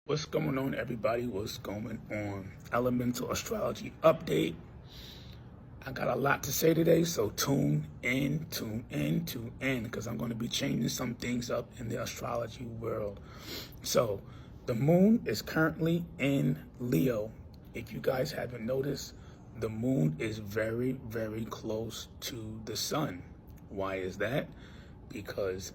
What's going on, everybody? What's going on? Elemental astrology update. I got a lot to say today, so tune in, because I'm going to be changing some things up in the astrology world. So, the moon is currently in Leo. If you guys haven't noticed, the moon is very, very close to the sun. Why is that? Because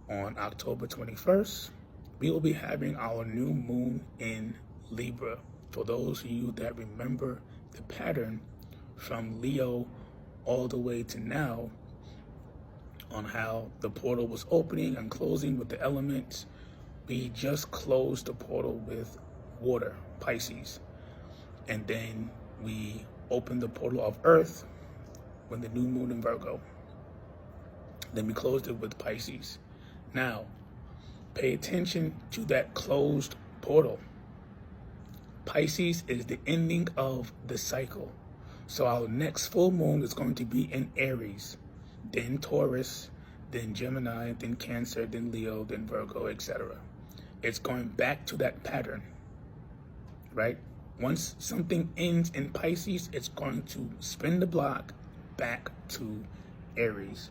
on October 21st, we will be having our new moon in Libra. For those of you that remember the pattern from Leo all the way to now on how the portal was opening and closing with the elements, we just closed the portal with water, Pisces. And then we opened the portal of Earth when the new moon in Virgo. Then we closed it with Pisces. Now, pay attention to that closed portal. Pisces is the ending of the cycle. So our next full moon is going to be in Aries, then Taurus, then Gemini, then Cancer, then Leo, then Virgo, etc. It's going back to that pattern, right? Once something ends in Pisces, it's going to spin the block back to Aries.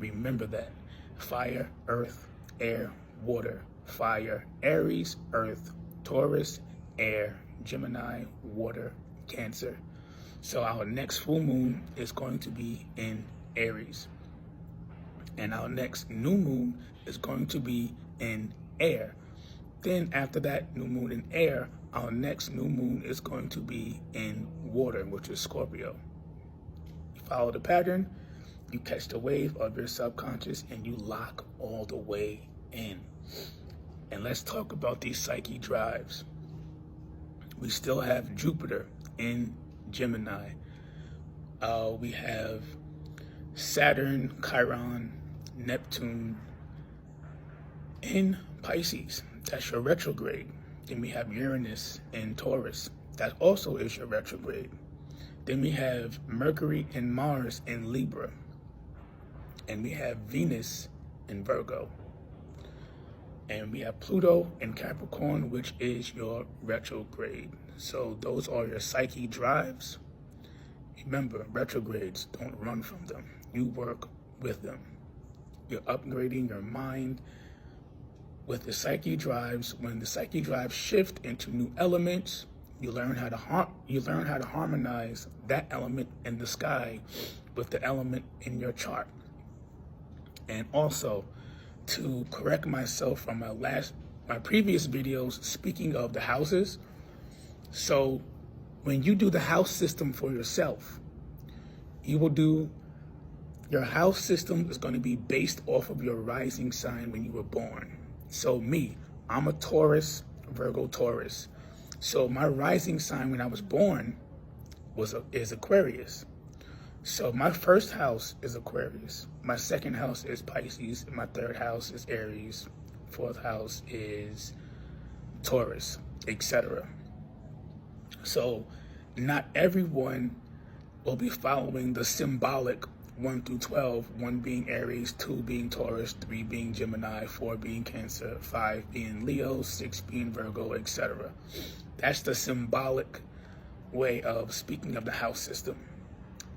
Remember that. Fire, earth, air, water, fire, Aries, earth, Taurus, air, Gemini, water, Cancer. So our next full moon is going to be in Aries. And our next new moon is going to be in air. Then after that new moon in air, our next new moon is going to be in water, which is Scorpio. You follow the pattern, you catch the wave of your subconscious, and you lock all the way in. And let's talk about these Psyche drives. We still have Jupiter in Gemini. We have Saturn, Chiron, Neptune in Pisces. That's your retrograde. Then we have Uranus in Taurus. That also is your retrograde. Then we have Mercury and Mars in Libra. And we have Venus in Virgo. And we have Pluto in Capricorn, which is your retrograde. So those are your Psyche drives. Remember, retrogrades, don't run from them. You work with them. You're upgrading your mind with the Psyche drives. When the Psyche drives shift into new elements, you learn how to harmonize that element in the sky with the element in your chart. And also, to correct myself from my previous videos, speaking of the houses. So when you do the house system for yourself, you will do, your house system is going to be based off of your rising sign when you were born. So me, I'm a Taurus, Virgo Taurus. So my rising sign when I was born is Aquarius. So my first house is Aquarius, my second house is Pisces, my third house is Aries, fourth house is Taurus, etc. So not everyone will be following the symbolic 1 through 12, 1 being Aries, 2 being Taurus, 3 being Gemini, 4 being Cancer, 5 being Leo, 6 being Virgo, etc. That's the symbolic way of speaking of the house system.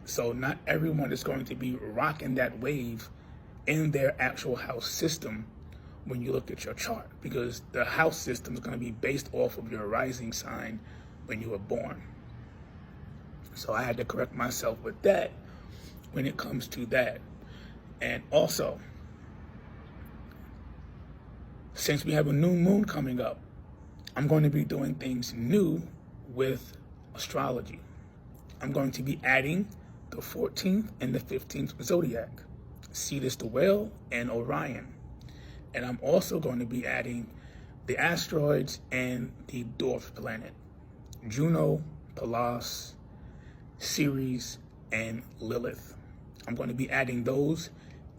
So not everyone is going to be rocking that wave in their actual house system when you look at your chart, because the house system is going to be based off of your rising sign when you were born. So I had to correct myself with that when it comes to that. And also, since we have a new moon coming up, I'm going to be doing things new with astrology. I'm going to be adding the 14th and the 15th zodiac, Cetus the Whale and Orion. And I'm also going to be adding the asteroids and the dwarf planet, Juno, Pallas, Ceres, and Lilith. I'm going to be adding those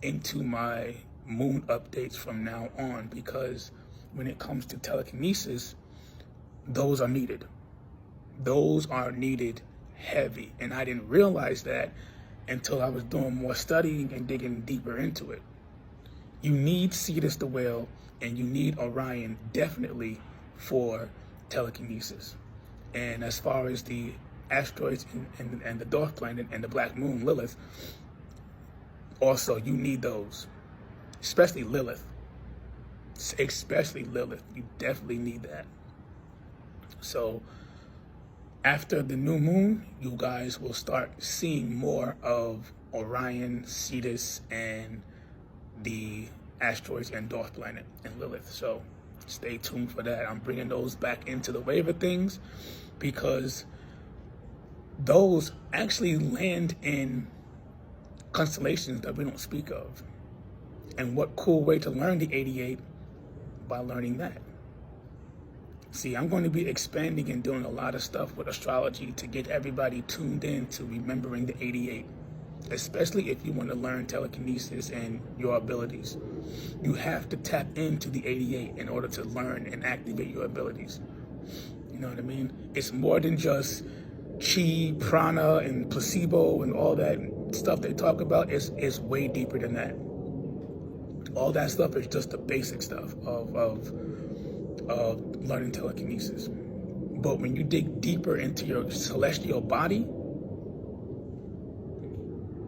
into my moon updates from now on, because when it comes to telekinesis, those are needed. Those are needed heavy, and I didn't realize that until I was doing more studying and digging deeper into it. You need Cetus the Whale and you need Orion definitely for telekinesis. And as far as the asteroids and the dwarf planet and the black moon, Lilith, also you need those, especially Lilith. Especially Lilith, you definitely need that. So after the new moon, you guys will start seeing more of Orion, Cetus, and the asteroids and dwarf planet and Lilith. So stay tuned for that. I'm bringing those back into the wave of things because those actually land in constellations that we don't speak of. And what cool way to learn the 88 by learning that. See, I'm going to be expanding and doing a lot of stuff with astrology to get everybody tuned in to remembering the 88, especially if you want to learn telekinesis and your abilities. You have to tap into the 88 in order to learn and activate your abilities. You know what I mean? It's more than just chi, prana, and placebo and all that stuff they talk about. It's way deeper than that. All that stuff is just the basic stuff of learning telekinesis. But when you dig deeper into your celestial body,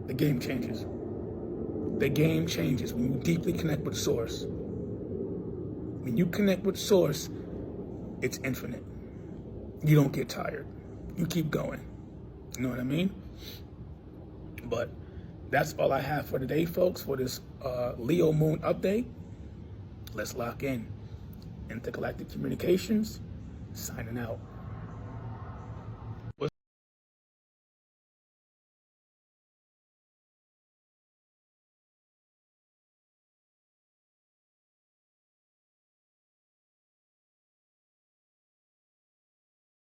the game changes. The game changes when you deeply connect with Source. When you connect with Source, it's infinite. You don't get tired. You keep going. You know what I mean? But that's all I have for today, folks, for this Leo moon update. Let's lock in. Intergalactic Communications, signing out.